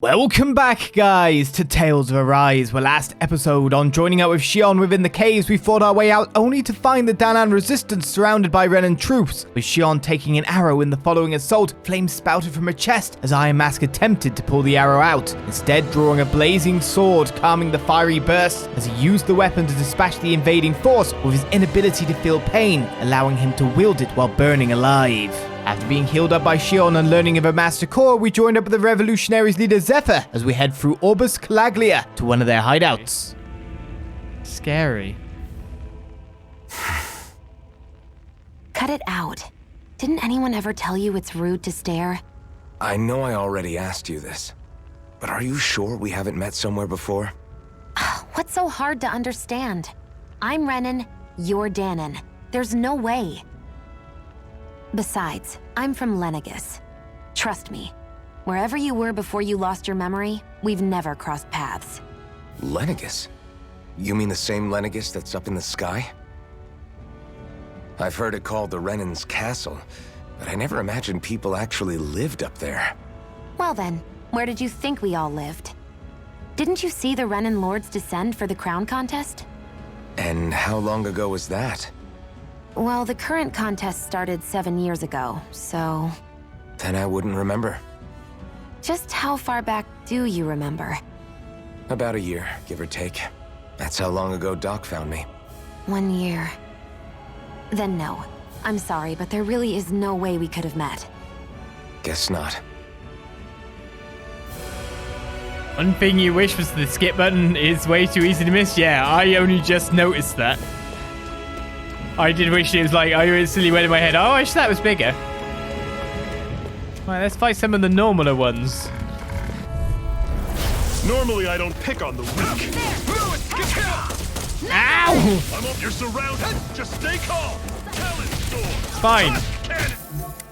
Welcome back, guys, to Tales of Arise, where last episode, on joining up with Xion within the caves, we fought our way out only to find the Dahna resistance surrounded by Renan troops, with Xion taking an arrow in the following assault. Flames spouted from her chest as Iron Mask attempted to pull the arrow out, instead drawing a blazing sword, calming the fiery bursts as he used the weapon to dispatch the invading force with his inability to feel pain, allowing him to wield it while burning alive. After being healed up by Xion and learning of her master core, we joined up with the revolutionaries' leader Zephyr as we head through Orbis Calaglia to one of their hideouts. Scary. Cut it out. Didn't anyone ever tell you it's rude to stare? I know I already asked you this, but are you sure we haven't met somewhere before? What's so hard to understand? I'm Renan, you're Danon. There's no way. Besides, I'm from Lenegus. Trust me, wherever you were before you lost your memory, we've never crossed paths. Lenegus? You mean the same Lenegus that's up in the sky? I've heard it called the Renan's Castle, but I never imagined people actually lived up there. Well then, where did you think we all lived? Didn't you see the Renan Lords descend for the crown contest? And how long ago was that? Well, the current contest started 7 years ago, so... Then I wouldn't remember. Just how far back do you remember? About a year, give or take. That's how long ago Doc found me. 1 year. Then no. I'm sorry, but there really is no way we could have met. Guess not. One thing you wish was the skip button is way too easy to miss. Yeah, I only just noticed that. I did wish it was like, I instantly went in my head, oh, I wish that was bigger. Right, let's fight some of the normaler ones. Normally I don't pick on the weak. Ow! I'm up, you're surrounded. Just stay calm. Talent storm. It's fine.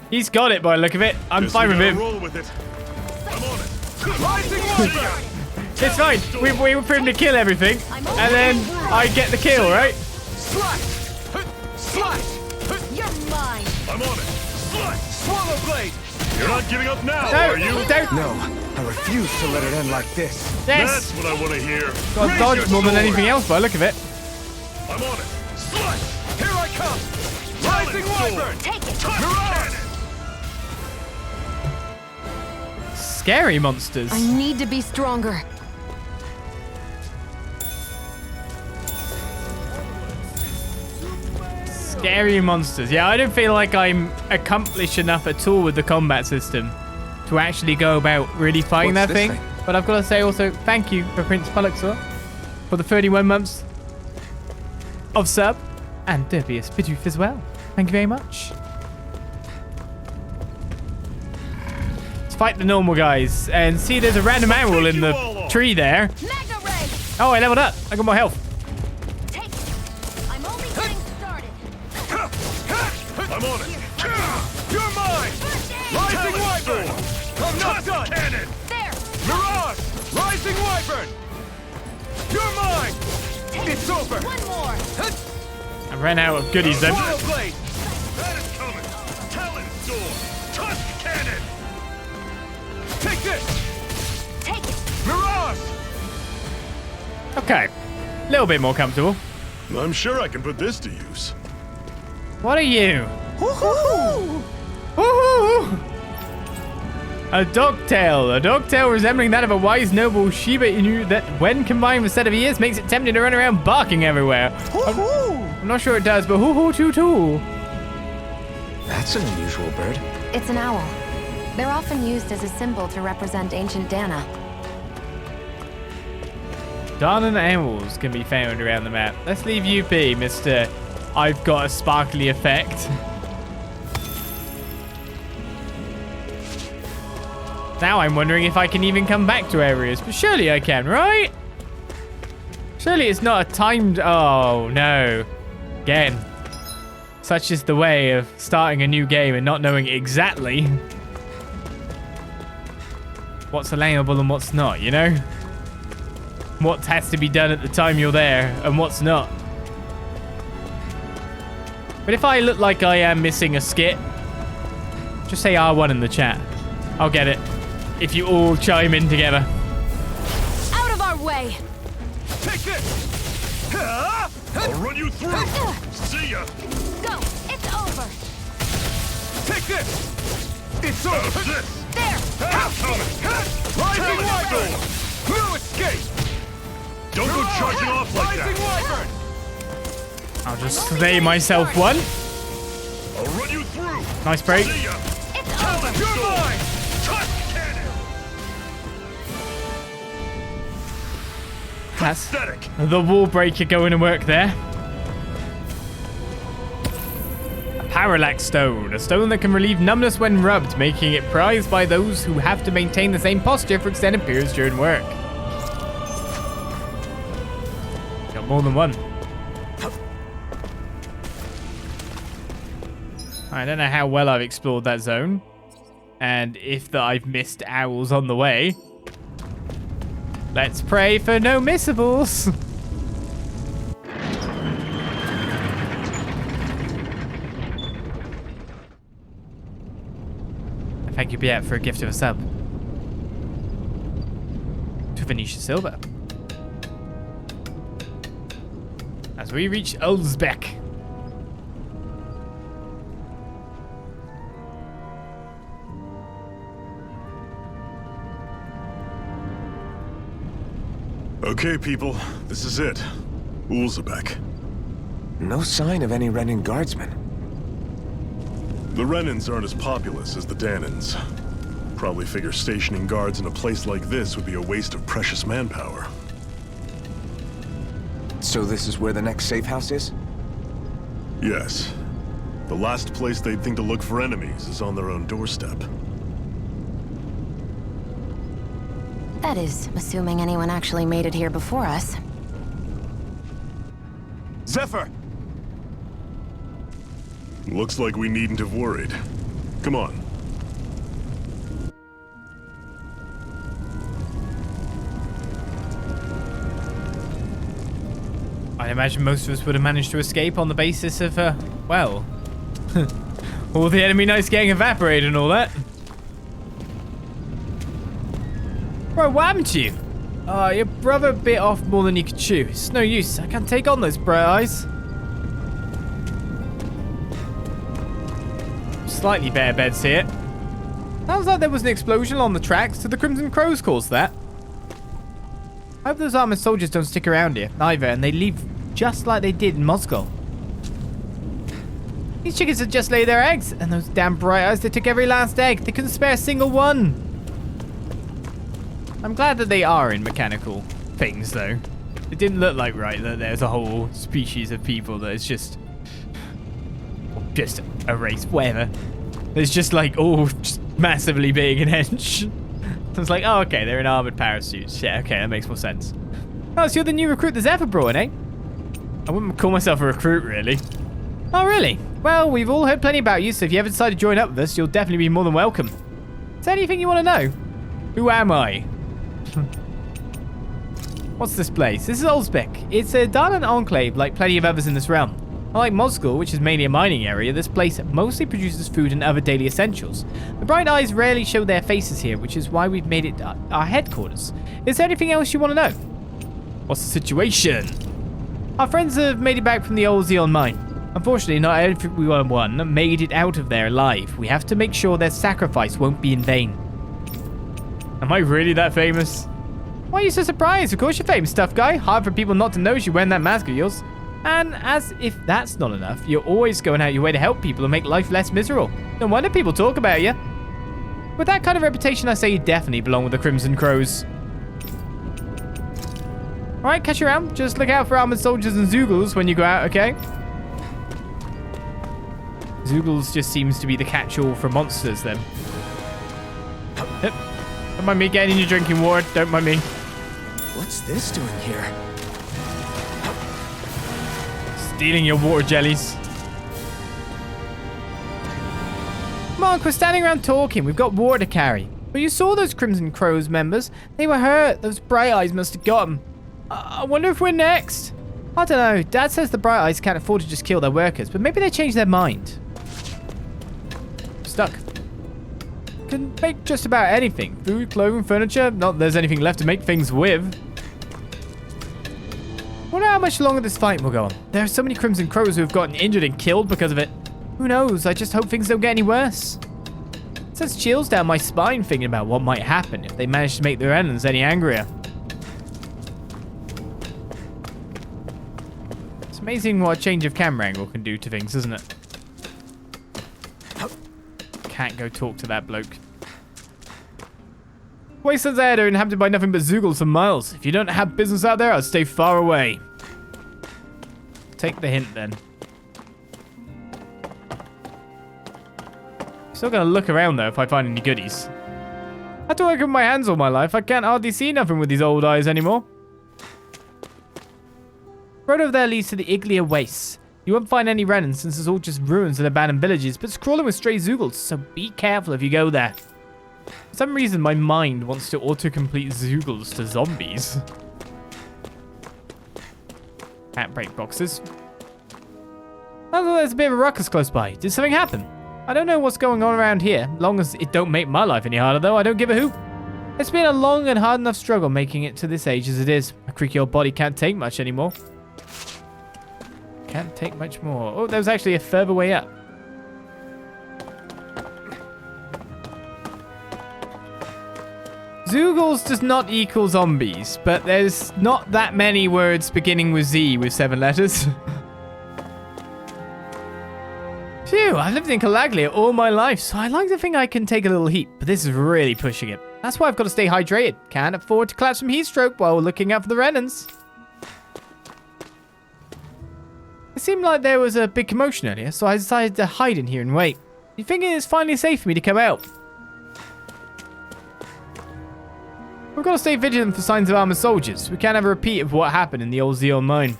He's got it by the look of it. I'm fine with him. Roll with it. I'm on it. Rising It's fine. We were for him to kill everything, and then I get the kill, right? Slash! Slash! You're mine! I'm on it. Slash! Swallow blade! You're not giving up now, No, are you? don't. No, I refuse to let it end like this. Yes. That's what I want to hear. Got Raise dodge your more than sword. anything else by the look of it. I'm on it. Slash! Here I come! Rising wyvern! Take it! Mirage! Scary monsters. I need to be stronger. Scary monsters. Yeah, I don't feel like I'm accomplished enough at all with the combat system to actually go about really fighting What's that this thing. But I've got to say also thank you for Prince Poluxor for the 31 months of sub, and Derbius Bidoof as well. Thank you very much. Let's fight the normal guys. And see, there's a random animal in the tree there. Mega Ray! Oh, I leveled up. I got more health. Take it! I'm only getting started. I'm on it. You're mine! Rising wyvern! I'm not done! Cannon! There! Mirage! Rising wyvern! You're mine! It's over! One more! I ran out of goodies then. Swallow blade! That is coming! Talent storm! Tusk cannon! Take this! Take it! Mirage! Okay. A little bit more comfortable. I'm sure I can put this to use. What are you? Woohoo! Woohoo! A dogtail. A dogtail resembling that of a wise noble Shiba Inu that, when combined with a set of ears, makes it tempting to run around barking everywhere. I'm not sure it does, but hoo-hoo too. That's an unusual bird. It's an owl. They're often used as a symbol to represent ancient Dahna. Dahna animals can be found around the map. Let's leave you be, Mr. I've got a sparkly effect. Now I'm wondering if I can even come back to areas, but surely I can, right? Surely it's not a timed... Oh, no. Again. Such is the way of starting a new game and not knowing exactly what's allowable and what's not, you know? What has to be done at the time you're there and what's not. But if I look like I am missing a skit, just say R1 in the chat. I'll get it. if you all chime in together. Out of our way! Take this! I'll run you through! See ya! Go! It's over! Take this! It's over! How's this? There! Have coming! Rising Wyvern! No escape! Don't go charging off like Rising that! Wyvern! I'll just slay myself one. I'll run you through! Nice break. See ya! It's over! You're mine! Touch cannon! That's Pathetic! the wall breaker going to work there. Parallax stone, a stone that can relieve numbness when rubbed, making it prized by those who have to maintain the same posture for extended periods during work. Got more than one. I don't know how well I've explored that zone, and if that I've missed owls on the way. Let's pray for no missables. Thank you, Piet, for a gift of a sub. To Venetia Silver. As we reach Uzlebek. Okay, people, this is it. Uzlebek. No sign of any Renan guardsmen. The Renans aren't as populous as the Dahnans. Probably figure stationing guards in a place like this would be a waste of precious manpower. So this is where the next safe house is? Yes. The last place they'd think to look for enemies is on their own doorstep. That is, assuming anyone actually made it here before us. Zephyr! Looks like we needn't have worried. Come on. I imagine most of us would have managed to escape on the basis of, well, all the enemy knights getting evaporated and all that. Bro, what happened to you? Your brother bit off more than you could chew. It's no use. I can't take on those bright eyes. Slightly bare beds here. Sounds like there was an explosion on the tracks to the Crimson Crows caused that. I hope those armored soldiers don't stick around here either, and they leave just like they did in Moscow. These chickens had just laid their eggs, and those damn bright eyes, they took every last egg. They couldn't spare a single one. I'm glad that they are in mechanical things, though. It didn't look like right that there's a whole species of people that is just a race, whatever. It's just like all just massively big and hench. I was like, oh, okay, they're in armored parachutes. Yeah, okay, that makes more sense. Oh, so you're the new recruit the Zephyr brought in, eh? I wouldn't call myself a recruit, really. Oh, really? Well, we've all heard plenty about you, so if you ever decide to join up with us, you'll definitely be more than welcome. Is there anything you want to know? Who am I? What's this place? This is Uzlebek. It's a Dahna enclave like plenty of others in this realm. Unlike Moscow, which is mainly a mining area, this place mostly produces food and other daily essentials. The bright eyes rarely show their faces here, which is why we've made it our headquarters. Is there anything else you want to know? What's the situation? Our friends have made it back from the old Xeon mine. Unfortunately, not everyone made it out of there alive. We have to make sure their sacrifice won't be in vain. Am I really that famous? Why are you so surprised? Of course you're famous, tough guy. Hard for people not to notice you wearing that mask of yours. And as if that's not enough, you're always going out your way to help people and make life less miserable. No wonder people talk about you. With that kind of reputation, I say you definitely belong with the Crimson Crows. Alright, catch you around. Just look out for armored soldiers and Zoogles when you go out, okay? Zoogles just seems to be the catch-all for monsters, then. Yep. Don't mind me getting in your drinking water. Don't mind me. What's this doing here? Stealing your water jellies. Come on, quit standing around talking. We've got water to carry. But you saw those Crimson Crows members. They were hurt. Those Bright Eyes must have got them. I wonder if we're next. I don't know. Dad says the Bright Eyes can't afford to just kill their workers, but maybe they changed their mind. Stuck. can make just about anything. Food, clothing, furniture. Not that there's anything left to make things with. Wonder how much longer this fight will go on. There are so many Crimson Crows who have gotten injured and killed because of it. Who knows? I just hope things don't get any worse. It sends chills down my spine thinking about what might happen if they manage to make their enemies any angrier. It's amazing what a change of camera angle can do to things, isn't it? Can't go talk to that bloke. Wastelands ahead are inhabited by nothing but Zoogles for miles. If you don't have business out there, I'll stay far away. Take the hint then. Still gonna look around though if I find any goodies. I had to work with my hands all my life. I can't hardly see nothing with these old eyes anymore. Road over there leads to the Iglia Wastes. You won't find any Renans since it's all just ruins and abandoned villages, but it's crawling with stray Zoogles, so be careful if you go there. For some reason, my mind wants to autocomplete Zoogles to zombies. Can't break boxes. I thought there's a bit of a ruckus close by. Did something happen? I don't know what's going on around here. Long as it don't make my life any harder, though, I don't give a hoot. It's been a long and hard enough struggle making it to this age as it is. My creaky old body can't take much anymore. Can't take much more. Oh, there was actually a further way up. Zoogles does not equal zombies, but there's not that many words beginning with Z with 7 letters. Phew, I've lived in Calaglia all my life, so I like to think I can take a little heat, but this is really pushing it. That's why I've got to stay hydrated. Can't afford to collapse from heat stroke while looking out for the Renans. It seemed like there was a big commotion earlier, so I decided to hide in here and wait. You thinking it's finally safe for me to come out? We've got to stay vigilant for signs of armored soldiers. We can't have a repeat of what happened in the old Zeon mine.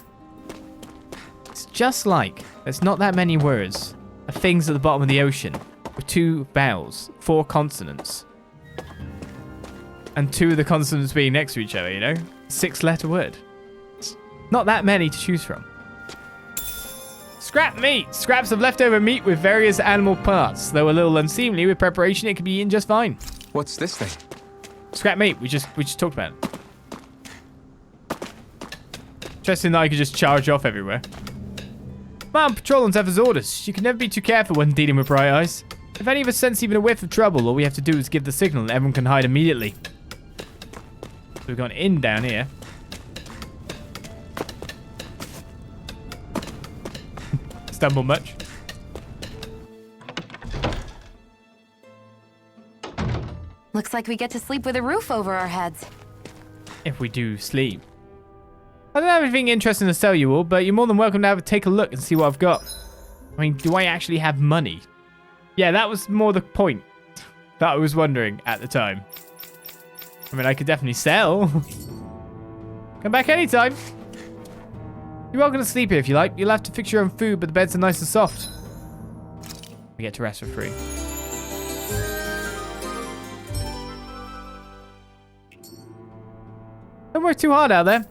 It's just like there's not that many words of things at the bottom of the ocean with 2 vowels, 4 consonants. And 2 of the consonants being next to each other, you know? 6-letter word. It's not that many to choose from. Scrap meat! Scraps of leftover meat with various animal parts. Though a little unseemly, with preparation it can be eaten just fine. What's this thing? Scrap meat, we just talked about it. Interesting that I could just charge off everywhere. Come on, patrol on Zephyr's orders. You can never be too careful when dealing with Bright Eyes. If any of us sense even a whiff of trouble, all we have to do is give the signal and everyone can hide immediately. So we've gone in down here. Stumble much? Looks like we get to sleep with a roof over our heads. If we do sleep. I don't have anything interesting to sell you all, but you're more than welcome to have a take a look and see what I've got. I mean, do I actually have money? Yeah, that was more the point that I was wondering at the time. I mean, I could definitely sell. Come back anytime. You're welcome to sleep here if you like. You'll have to fix your own food, but the beds are nice and soft. We get to rest for free. Don't work too hard out there.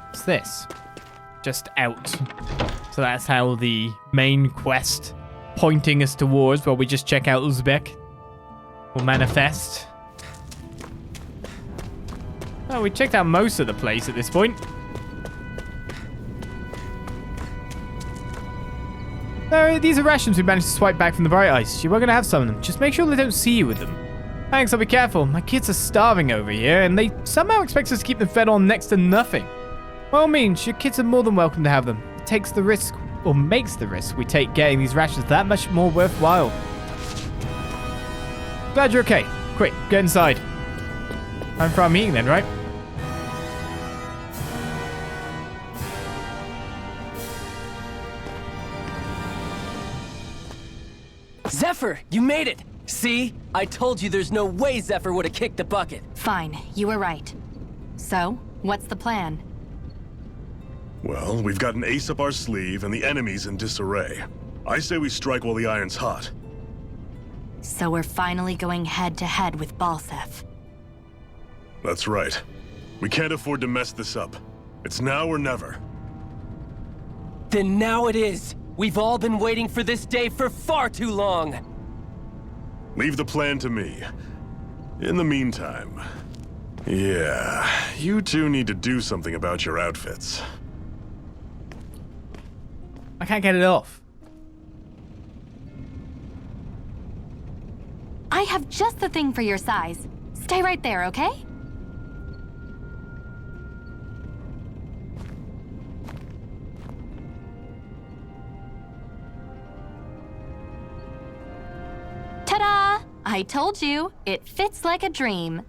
What's this? Just out. So that's how the main quest pointing us towards while we just check out Uzlebek will manifest. Oh, we checked out most of the place at this point. These are rations we managed to swipe back from the Bright Eyes. You were going to have some of them. Just make sure they don't see you with them. Thanks, I'll be careful. My kids are starving over here, and they somehow expect us to keep them fed on next to nothing. By all means, your kids are more than welcome to have them. It takes the risk, or makes the risk we take getting these rations that much more worthwhile. Glad you're okay. Quick, get inside. Time for our meeting then, right? Zephyr, you made it! See? I told you there's no way Zephyr would have kicked the bucket. Fine, you were right. So, what's the plan? Well, we've got an ace up our sleeve and the enemy's in disarray. I say we strike while the iron's hot. So we're finally going head-to-head with Balsef. That's right. We can't afford to mess this up. It's now or never. Then now it is. We've all been waiting for this day for far too long. Leave the plan to me. In the meantime, yeah, you two need to do something about your outfits. I can't get it off. I have just the thing for your size. Stay right there, okay? Ta-da! I told you, it fits like a dream.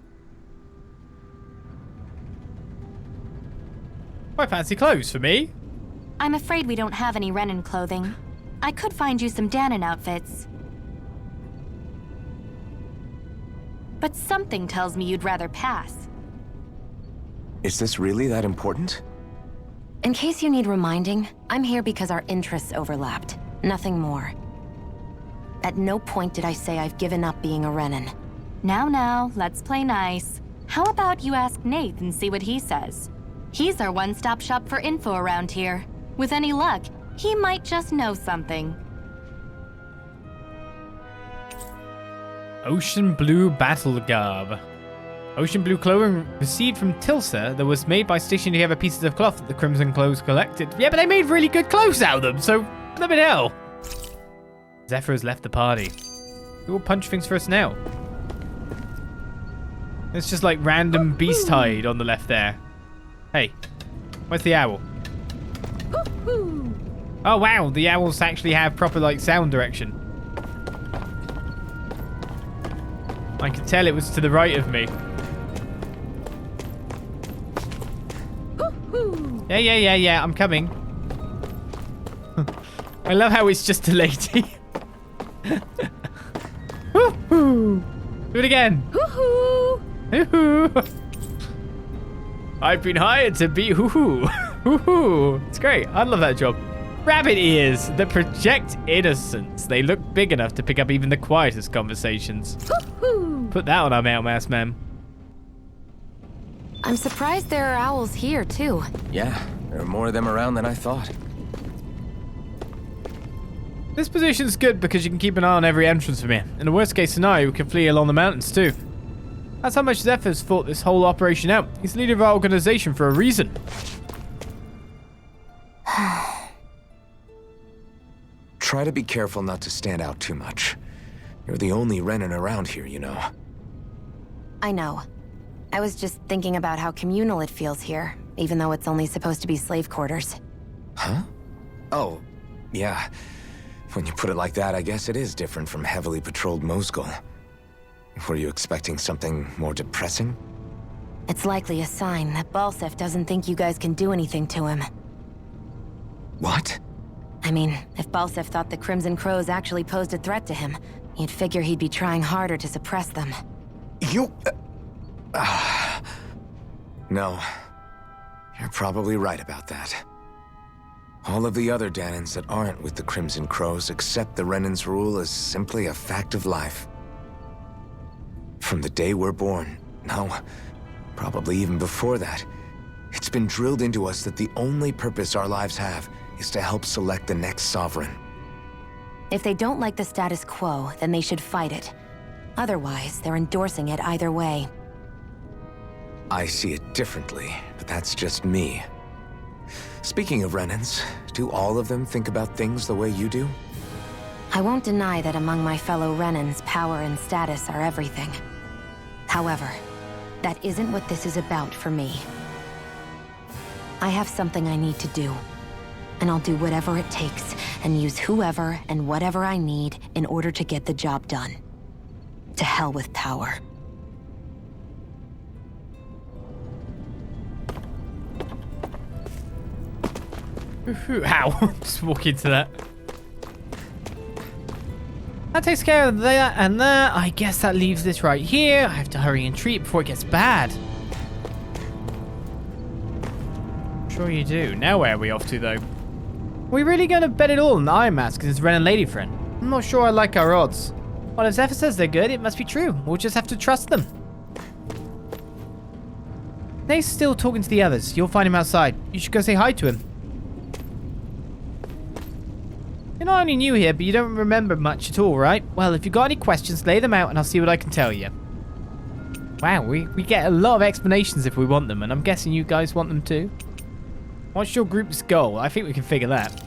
Quite fancy clothes for me. I'm afraid we don't have any Renan clothing. I could find you some Dahna outfits. But something tells me you'd rather pass. Is this really that important? In case you need reminding, I'm here because our interests overlapped. Nothing more. At no point did I say I've given up being a Renan. Now, let's play nice. How about you ask Nate and see what he says? He's our one-stop shop for info around here. With any luck, he might just know something. Ocean blue battle garb. Ocean blue clothing received from Tilsa that was made by stitching together pieces of cloth that the Crimson Clothes collected. Yeah, but they made really good clothes out of them, so flippin' hell. Zephyr has left the party. Who will punch things first now? It's just like random beast hide on the left there. Hey, where's the owl? Oh wow, the owls actually have proper like sound direction. I could tell it was to the right of me. Yeah, I'm coming. I love how it's just a lady. Do it again. I've been hired to be hoo-hoo. It's great. I love that job. Rabbit ears that project innocence. They look big enough to pick up even the quietest conversations. Put that on our mail mass, ma'am. I'm surprised there are owls here, too. Yeah, there are more of them around than I thought. This position's good because you can keep an eye on every entrance from here. In the worst case scenario, we can flee along the mountains too. That's how much Zephyr's thought this whole operation out. He's the leader of our organization for a reason. Try to be careful not to stand out too much. You're the only Renan around here, you know. I know. I was just thinking about how communal it feels here, even though it's only supposed to be slave quarters. Huh? Oh, yeah. When you put it like that, I guess it is different from heavily patrolled Mosgul. Were you expecting something more depressing? It's likely a sign that Balsef doesn't think you guys can do anything to him. What? I mean, if Balsef thought the Crimson Crows actually posed a threat to him, you'd figure he'd be trying harder to suppress them. You... No. You're probably right about that. All of the other Dahnans that aren't with the Crimson Crows accept the Renan's rule as simply a fact of life. From the day we're born, no, probably even before that, it's been drilled into us that the only purpose our lives have is to help select the next sovereign. If they don't like the status quo, then they should fight it. Otherwise, they're endorsing it either way. I see it differently, but that's just me. Speaking of Renans, do all of them think about things the way you do? I won't deny that among my fellow Renans, power and status are everything. However, that isn't what this is about for me. I have something I need to do, and I'll do whatever it takes and use whoever and whatever I need in order to get the job done. To hell with power. Ow. Just walk into that. That takes care of that and that. I guess that leaves this right here. I have to hurry and treat before it gets bad. Sure you do. Now where are we off to, though? Are we really going to bet it all on the Iron Mask because it's Ren and Lady Friend? I'm not sure I like our odds. Well, if Zephyr says they're good, it must be true. We'll just have to trust them. Nate's still talking to the others. You'll find him outside. You should go say hi to him. You're not only new here, but you don't remember much at all, right? Well, if you've got any questions, lay them out and I'll see what I can tell you. Wow, we get a lot of explanations if we want them, and I'm guessing you guys want them too. What's your group's goal? I think we can figure that.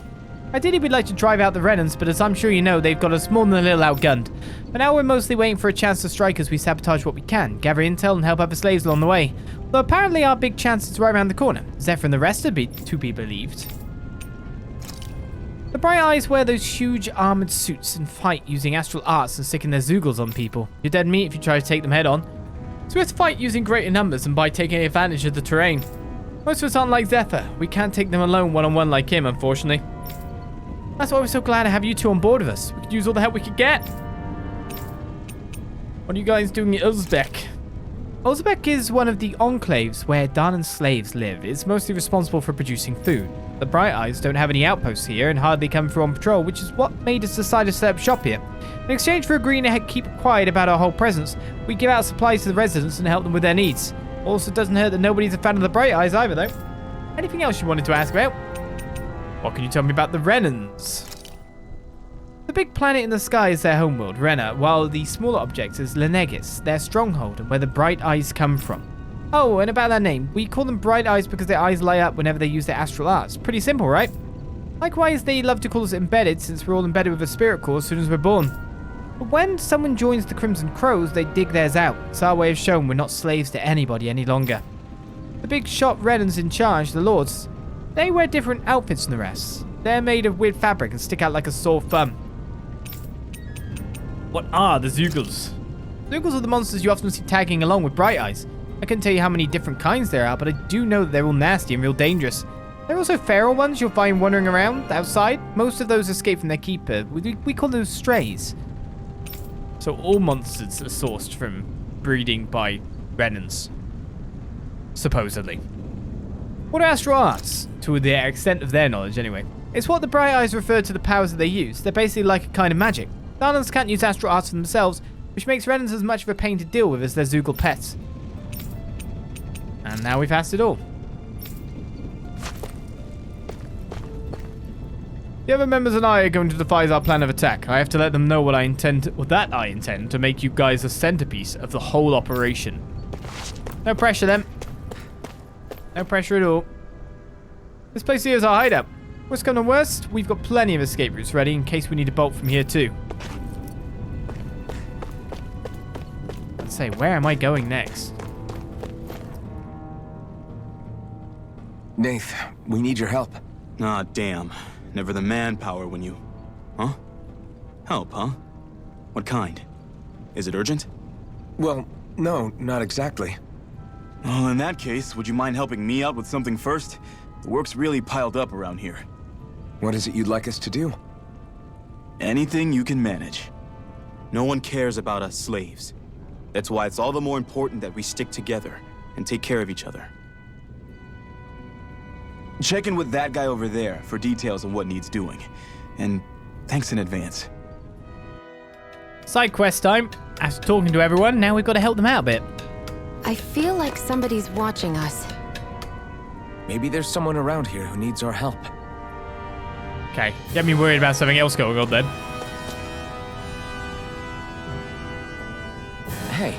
Ideally, we'd like to drive out the Renans, but as I'm sure you know, they've got us more than a little outgunned. But now we're mostly waiting for a chance to strike as we sabotage what we can, gather intel and help other slaves along the way. Though apparently our big chance is right around the corner. Zephyr and the rest are to be believed. The Bright Eyes wear those huge armored suits and fight using astral arts and sticking their Zoogles on people. You're dead meat if you try to take them head on. So we have to fight using greater numbers and by taking advantage of the terrain. Most of us aren't like Zephyr. We can't take them alone one-on-one like him, unfortunately. That's why we're so glad to have you two on board with us. We could use all the help we could get. What are you guys doing in Uzlebek? Uzlebek is one of the enclaves where Dahna slaves live. It's mostly responsible for producing food. The Bright Eyes don't have any outposts here and hardly come through on patrol, which is what made us decide to set up shop here. In exchange for agreeing to keep quiet about our whole presence, we give out supplies to the residents and help them with their needs. Also doesn't hurt that nobody's a fan of the Bright Eyes either, though. Anything else you wanted to ask about? What can you tell me about the Renans? The big planet in the sky is their homeworld, Rena, while the smaller object is Lenegis, their stronghold and where the Bright Eyes come from. Oh, and about their name, we call them Bright Eyes because their eyes light up whenever they use their astral arts. Pretty simple, right? Likewise, they love to call us embedded since we're all embedded with a spirit core as soon as we're born. But when someone joins the Crimson Crows, they dig theirs out. It's our way of showing we're not slaves to anybody any longer. The big shot Renans in charge, the Lords, they wear different outfits than the rest. They're made of weird fabric and stick out like a sore thumb. What are the Zoogles? Zoogles are the monsters you often see tagging along with Bright Eyes. I couldn't tell you how many different kinds there are, but I do know that they're all nasty and real dangerous. There are also feral ones you'll find wandering around outside. Most of those escape from their keeper. We call those strays. So all monsters are sourced from breeding by Renans. Supposedly. What are astral arts? To the extent of their knowledge, anyway. It's what the Bright Eyes refer to the powers that they use. They're basically like a kind of magic. Dahnas can't use astral arts for themselves, which makes Renans as much of a pain to deal with as their Zoogle pets. And now we've asked it all. The other members and I are going to devise our plan of attack. I have to let them know what I intend to make you guys a centerpiece of the whole operation. No pressure then. No pressure at all. This place here is our hideout. Worst come to worst, we've got plenty of escape routes ready in case we need to bolt from here too. Let's say, where am I going next? Nath, we need your help. Ah, damn. Never the manpower when you... Huh? Help, huh? What kind? Is it urgent? Well, no, not exactly. Well, in that case, would you mind helping me out with something first? The work's really piled up around here. What is it you'd like us to do? Anything you can manage. No one cares about us slaves. That's why it's all the more important that we stick together and take care of each other. Check in with that guy over there for details on what needs doing. And thanks in advance. Side quest time. After talking to everyone, now we've got to help them out a bit. I feel like somebody's watching us. Maybe there's someone around here who needs our help. Okay, get me worried about something else going on then. Hey.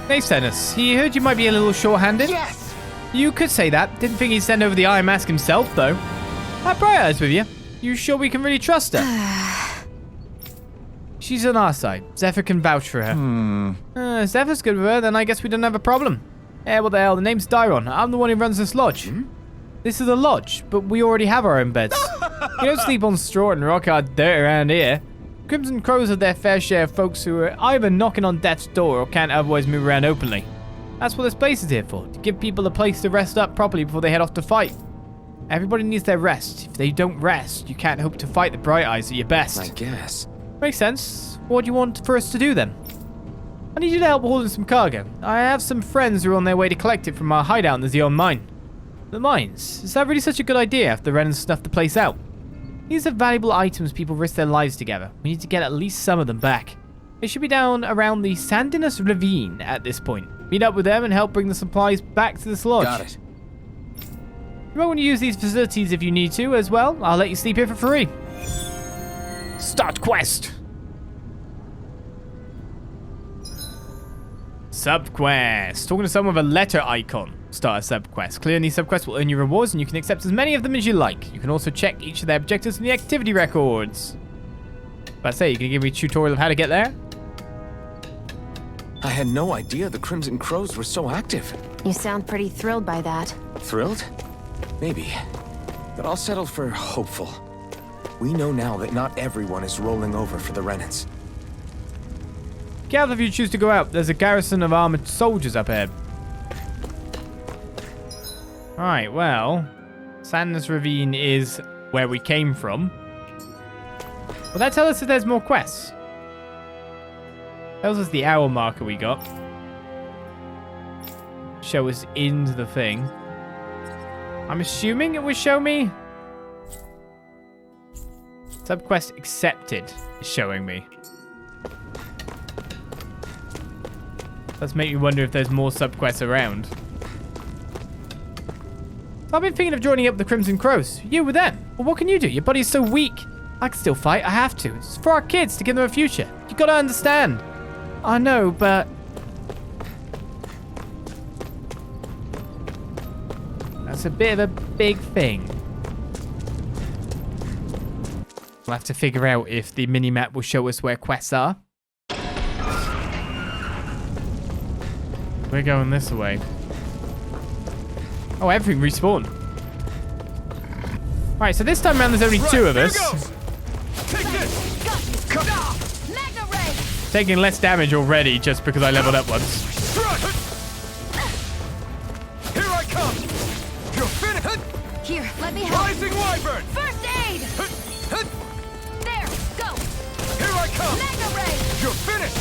Hey, Stennis. He heard you might be a little short-handed. Yes! You could say that. Didn't think he'd send over the Iron Mask himself, though. That Bright Eyes with you. You sure we can really trust her? She's on our side. Zephyr can vouch for her. Zephyr's good with her, then I guess we don't have a problem. What the hell? The name's Dyron. I'm the one who runs this lodge. This is a lodge, but we already have our own beds. We don't sleep on straw and rock hard dirt around here. Crimson Crows have their fair share of folks who are either knocking on death's door or can't otherwise move around openly. That's what this place is here for, to give people a place to rest up properly before they head off to fight. Everybody needs their rest. If they don't rest, you can't hope to fight the Bright Eyes at your best. I guess. Makes sense. What do you want for us to do then? I need you to help holding some cargo. I have some friends who are on their way to collect it from our hideout in the Zeon mine. The mines? Is that really such a good idea after the Renans snuffed the place out? These are valuable items people risk their lives together. We need to get at least some of them back. They should be down around the Sandinus Ravine at this point. Meet up with them and help bring the supplies back to this lodge. Got it. You might want to use these facilities if you need to as well. I'll let you sleep here for free. Start quest. Subquest. Talking to someone with a letter icon. Start a subquest. Clearing these subquests will earn you rewards, and you can accept as many of them as you like. You can also check each of their objectives in the activity records. But I say, you can give me a tutorial of how to get there? I had no idea the Crimson Crows were so active. You sound pretty thrilled by that. Thrilled? Maybe. But I'll settle for hopeful. We know now that not everyone is rolling over for the Renans. Get out if you choose to go out. There's a garrison of armored soldiers up ahead. Alright, well, Sanders Ravine is where we came from. Will that tell us if there's more quests? Tells us the hour marker we got. Show us into the thing. I'm assuming it would show me. Subquest accepted is showing me. Does make me wonder if there's more subquests around. I've been thinking of joining up with the Crimson Crows. You with them. Well, what can you do? Your body's so weak. I can still fight. I have to. It's for our kids to give them a future. You gotta understand. I know, but... that's a bit of a big thing. We'll have to figure out if the mini-map will show us where quests are. We're going this way. Oh, everything respawned. Right, so this time around there's only two of us. Taking less damage already just because I leveled up once. Here I come! You're finished! Here, let me help. Rising Wyvern! First aid! There, go! Here I come! Mega Ray! You're finished!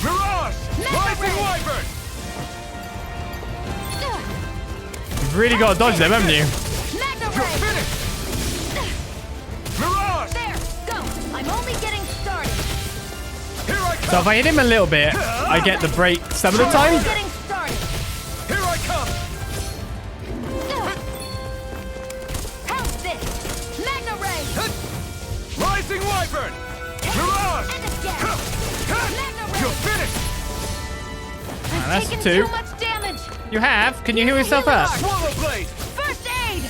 Mirage! Rising Wyvern! You've really got to dodge them, haven't you? Mega You're Ray! finished! Mirage! There, go! I'm only getting started. Here I come! So if I hit him a little bit, I get the break some of the time. Only getting started. Here I come! How's this? Mega Ray! Rising Wyvern! Mirage! And again. Mega Ray! You're finished! I've that's taken two. too much damage. You have? Can you heal yourself up? Swallow Blade! First aid!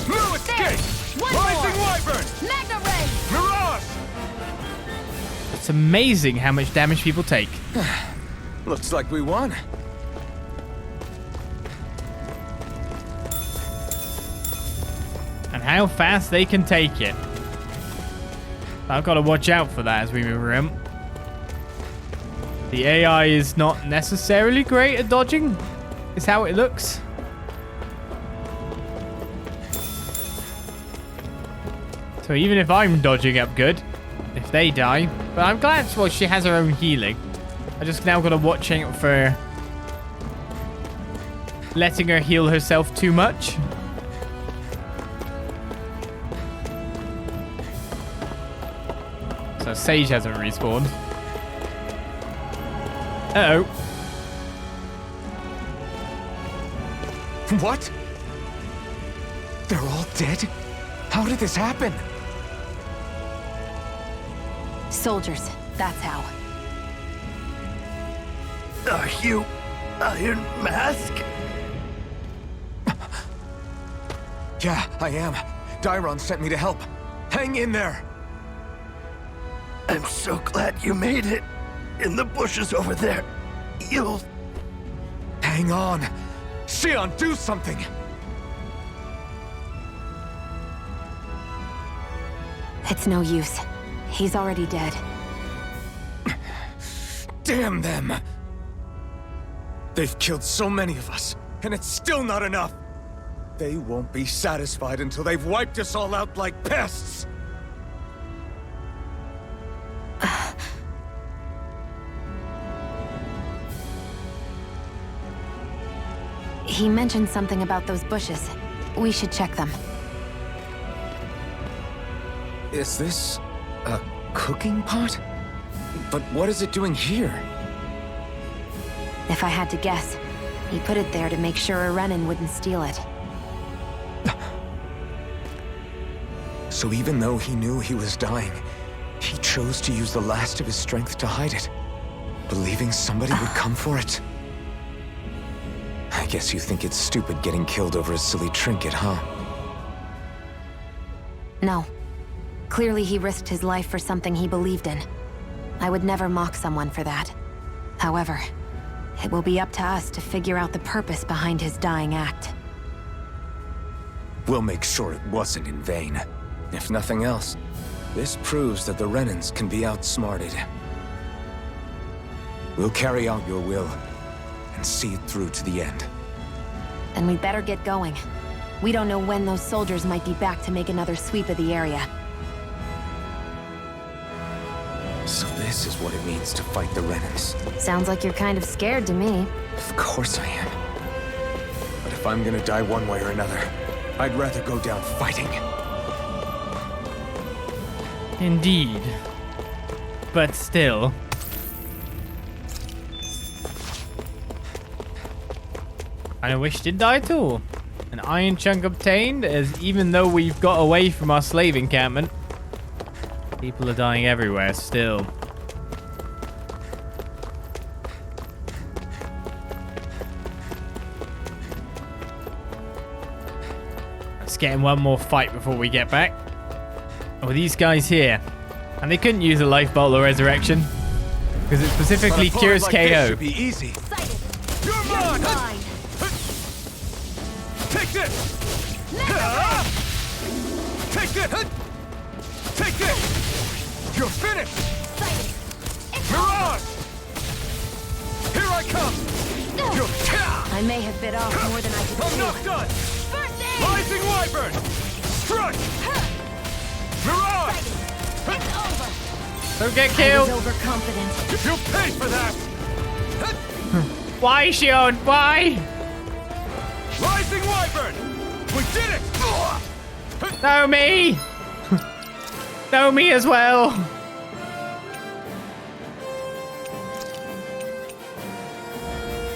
Blue Escape! One Rising more. Wyvern! Mega Ray! Mirage! It's amazing how much damage people take. Looks like we won. And how fast they can take it. I've got to watch out for that as we move around. The AI is not necessarily great at dodging, is how it looks. So even if I'm dodging up good, if they die, but I'm glad well, she has her own healing. I just now got to watch out for letting her heal herself too much. So Sage hasn't respawned. Uh-oh. What? They're all dead? How did this happen? Soldiers, that's how. Are you Iron Mask? Yeah, I am. Dairon sent me to help. Hang in there! I'm so glad you made it. In the bushes over there. You'll... Hang on! Xion, do something! It's no use. He's already dead. Damn them! They've killed so many of us, and it's still not enough! They won't be satisfied until they've wiped us all out like pests! He mentioned something about those bushes. We should check them. Is this a cooking pot? But what is it doing here? If I had to guess, he put it there to make sure a Renan wouldn't steal it. So even though he knew he was dying, he chose to use the last of his strength to hide it, believing somebody would come for it. I guess you think it's stupid getting killed over a silly trinket, huh? No. Clearly he risked his life for something he believed in. I would never mock someone for that. However, it will be up to us to figure out the purpose behind his dying act. We'll make sure it wasn't in vain. If nothing else, this proves that the Renans can be outsmarted. We'll carry out your will and see it through to the end. Then we'd better get going. We don't know when those soldiers might be back to make another sweep of the area. So this is what it means to fight the Renans. Sounds like you're kind of scared to me. Of course I am. But if I'm gonna die one way or another, I'd rather go down fighting. Indeed. But still. I wish did die at all. An iron chunk obtained, as even though we've got away from our slave encampment, people are dying everywhere still. Let's get in one more fight before we get back. Oh, these guys here. And they couldn't use a life bolt or resurrection, because it specifically cures KO. This should be easy. You're mine! Take this! Take this! Take this! You're finished! Mirage! Here I come! I may have bit off more than I could I'm chew. not done! Rising Wyvern! Strike! Mirage! It's over. Don't get I killed. was overconfident. You'll pay for that! Why, Shion? Why? Rising Wyvern! We did it! No, me! No, me as well!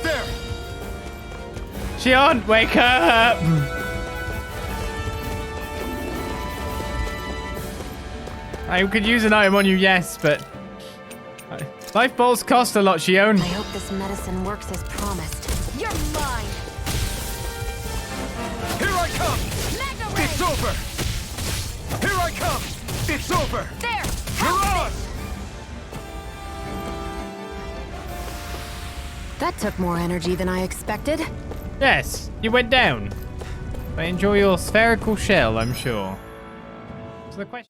There! Shion, wake up! I could use an item on you, yes, but... life bolts cost a lot, Shion. I hope this medicine works as promised. You're mine! Here I come! It's over! Here I come! It's over! There! Mirage! That took more energy than I expected. Yes, you went down. I enjoy your spherical shell, I'm sure. So the question...